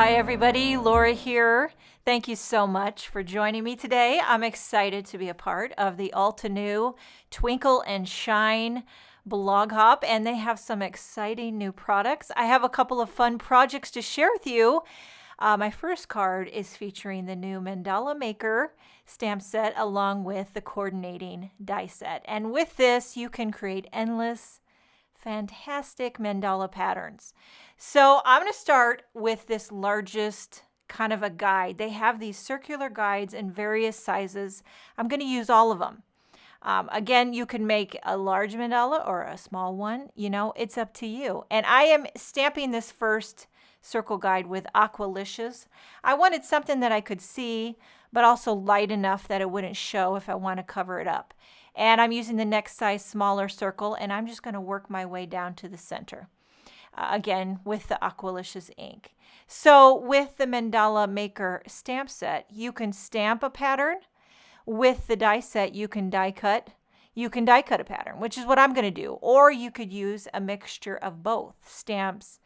Hi everybody, Laura here. Thank you so much for joining me today. I'm excited to be a part of the Altenew Twinkle and Shine blog hop, and they have some exciting new products. I have a couple of fun projects to share with you. My first card is featuring the new Mandala Maker stamp set along with the coordinating die set. And with this, you can create endless fantastic mandala patterns. So I'm going to start with this largest kind of a guide. They have these circular guides in various sizes. I'm going to use all of them. Again, you can make a large mandala or a small one. You know, it's up to you. And I am stamping this first circle guide with Aqualicious. I wanted something that I could see, but also light enough that it wouldn't show if I want to cover it up. And I'm using the next size smaller circle, and I'm just going to work my way down to the center. Again, with the Aqualicious ink. So with the Mandala Maker stamp set, you can stamp a pattern. With the die set, you can die cut. You can die cut a pattern, which is what I'm going to do. Or you could use a mixture of both stamps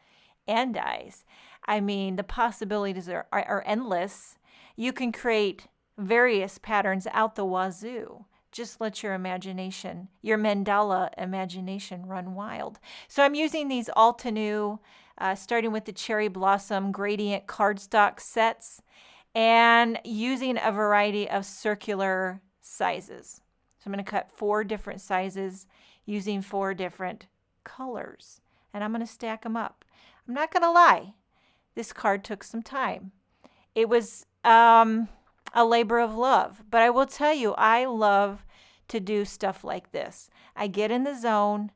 and dies. I mean, the possibilities are endless. You can create various patterns out the wazoo. Just let your imagination, your mandala imagination run wild. So I'm using these Altenew, starting with the Cherry Blossom Gradient Cardstock sets and using a variety of circular sizes. So I'm going to cut 4 different sizes using 4 different colors. And I'm going to stack them up. I'm not going to lie, this card took some time. It was a labor of love, but I will tell you, I love to do stuff like this. I get in the zone,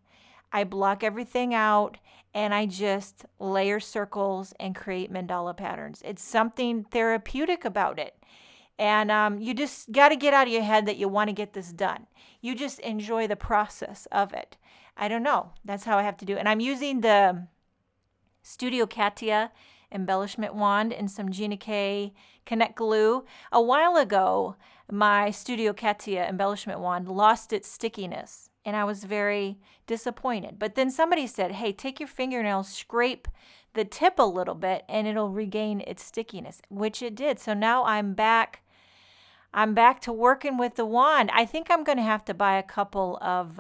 I block everything out, and I just layer circles and create mandala patterns. It's something therapeutic about it. And you just got to get out of your head that you want to get this done. You just enjoy the process of it. I don't know. That's how I have to do it. And I'm using the Studio Katia embellishment wand and some Gina K Connect glue. A while ago, my Studio Katia embellishment wand lost its stickiness, and I was very disappointed. But then somebody said, hey, take your fingernails, scrape the tip a little bit, and it'll regain its stickiness, which it did. So now I'm back to working with the wand. I think I'm going to have to buy a couple of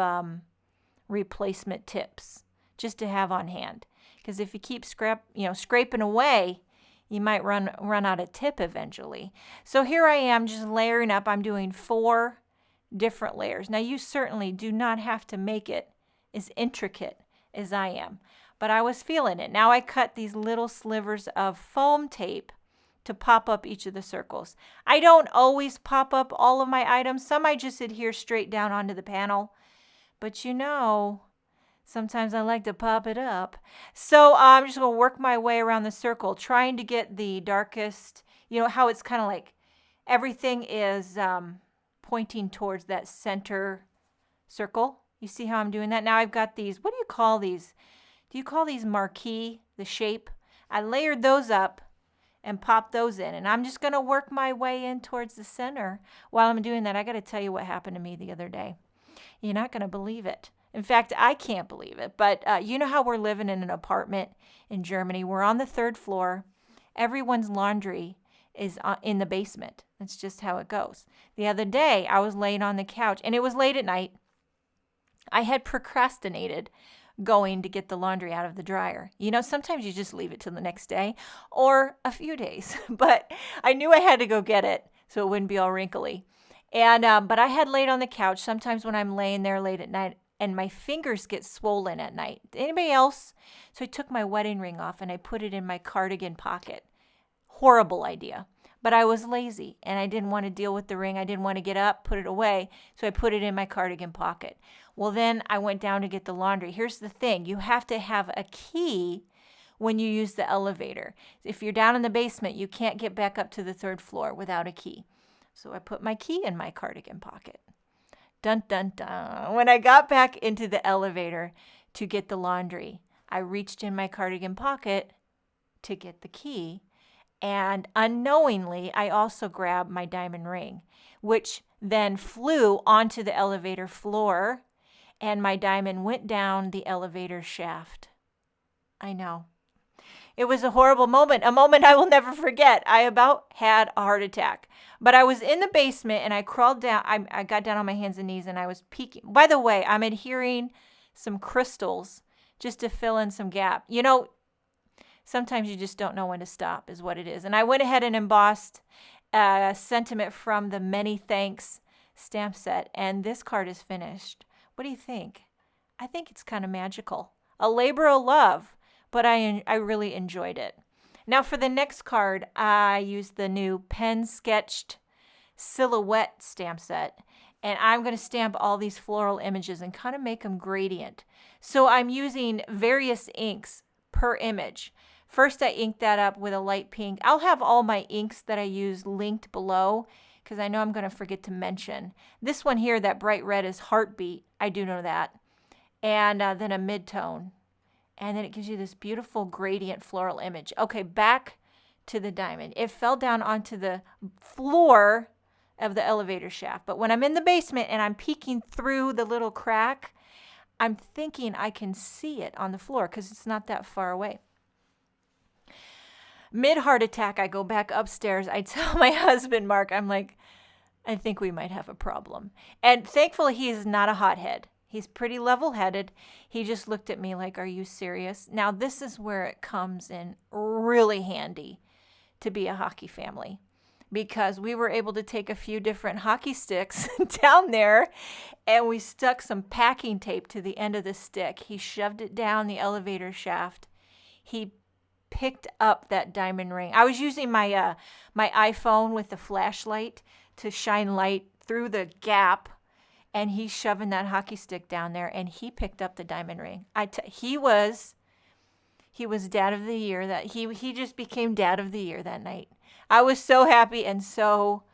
replacement tips just to have on hand. Because if you keep scraping away, you might run out of tip eventually. So here I am just layering up. I'm doing 4 different layers. Now you certainly do not have to make it as intricate as I am, but I was feeling it. Now I cut these little slivers of foam tape to pop up each of the circles. I don't always pop up all of my items. Some I just adhere straight down onto the panel, but you know, sometimes I like to pop it up. So I'm just going to work my way around the circle, trying to get the darkest, you know, how it's kind of like everything is pointing towards that center circle. You see how I'm doing that? Now I've got these, what do you call these? Do you call these marquee, the shape? I layered those up and popped those in. And I'm just going to work my way in towards the center. While I'm doing that, I got to tell you what happened to me the other day. You're not going to believe it. In fact, I can't believe it, but you know how we're living in an apartment in Germany. We're on the 3rd floor. Everyone's laundry is in the basement. That's just how it goes. The other day, I was laying on the couch, and it was late at night. I had procrastinated going to get the laundry out of the dryer. You know, sometimes you just leave it till the next day or a few days, but I knew I had to go get it so it wouldn't be all wrinkly. And but I had laid on the couch. Sometimes when I'm laying there late at night, and my fingers get swollen at night. Anybody else? So I took my wedding ring off and I put it in my cardigan pocket. Horrible idea. But I was lazy and I didn't want to deal with the ring. I didn't want to get up, put it away. So I put it in my cardigan pocket. Well, then I went down to get the laundry. Here's the thing. You have to have a key when you use the elevator. If you're down in the basement, you can't get back up to the 3rd floor without a key. So I put my key in my cardigan pocket. Dun, dun, dun. When I got back into the elevator to get the laundry, I reached in my cardigan pocket to get the key. And unknowingly, I also grabbed my diamond ring, which then flew onto the elevator floor, and my diamond went down the elevator shaft. I know. It was a horrible moment, a moment I will never forget. I about had a heart attack. But I was in the basement and I crawled down. I got down on my hands and knees and I was peeking. By the way, I'm adhering some crystals just to fill in some gap. You know, sometimes you just don't know when to stop is what it is. And I went ahead and embossed a sentiment from the Many Thanks stamp set. And this card is finished. What do you think? I think it's kind of magical. A labor of love, but I really enjoyed it. Now for the next card, I used the new pen sketched silhouette stamp set. And I'm going to stamp all these floral images and kind of make them gradient. So I'm using various inks per image. First, I inked that up with a light pink. I'll have all my inks that I use linked below because I know I'm going to forget to mention. This one here, that bright red, is Heartbeat. I do know that. And then a mid-tone. And then it gives you this beautiful gradient floral image. Okay, back to the diamond. It fell down onto the floor of the elevator shaft. But when I'm in the basement and I'm peeking through the little crack, I'm thinking I can see it on the floor because it's not that far away. Mid-heart attack, I go back upstairs. I tell my husband, Mark, I'm like, I think we might have a problem. And thankfully, he is not a hothead. He's pretty level-headed. He just looked at me like, are you serious? Now, this is where it comes in really handy to be a hockey family, because we were able to take a few different hockey sticks down there and we stuck some packing tape to the end of the stick. He shoved it down the elevator shaft. He picked up that diamond ring. I was using my my iPhone with the flashlight to shine light through the gap, and he's shoving that hockey stick down there, and he picked up the diamond ring. He was dad of the year. That he just became dad of the year that night. I was so happy and so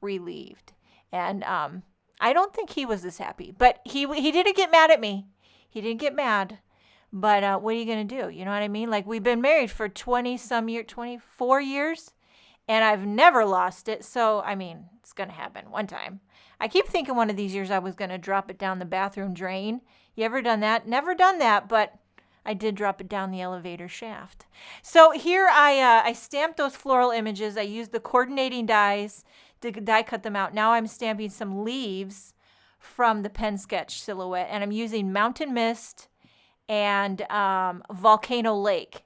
relieved. And I don't think he was as happy, but he didn't get mad at me. He didn't get mad. But what are you going to do? You know what I mean? Like, we've been married for 24 years, and I've never lost it. So, I mean, it's going to happen one time. I keep thinking one of these years I was going to drop it down the bathroom drain. You ever done that? Never done that, but I did drop it down the elevator shaft. So here I stamped those floral images. I used the coordinating dies to die cut them out. Now I'm stamping some leaves from the pen sketch silhouette, and I'm using Mountain Mist and Volcano Lake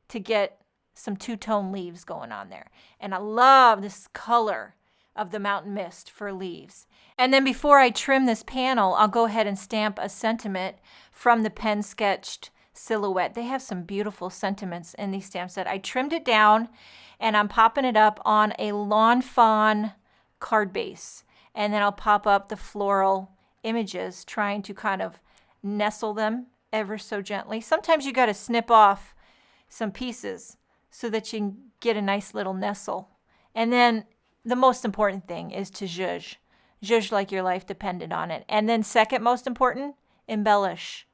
to get some two-tone leaves going on there. And I love this color of the Mountain Mist for leaves. And then before I trim this panel, I'll go ahead and stamp a sentiment from the pen sketched silhouette. They have some beautiful sentiments in these stamp set. I trimmed it down and I'm popping it up on a Lawn Fawn card base. And then I'll pop up the floral images, trying to kind of nestle them ever so gently. Sometimes you got to snip off some pieces so that you can get a nice little nestle. And then the most important thing is to zhuzh. Zhuzh like your life depended on it. And then second most important, embellish.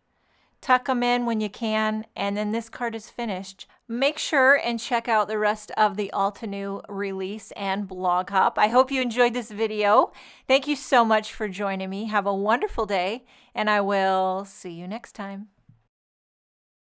Tuck them in when you can, and then this card is finished. Make sure and check out the rest of the Altenew release and blog hop. I hope you enjoyed this video. Thank you so much for joining me. Have a wonderful day, and I will see you next time.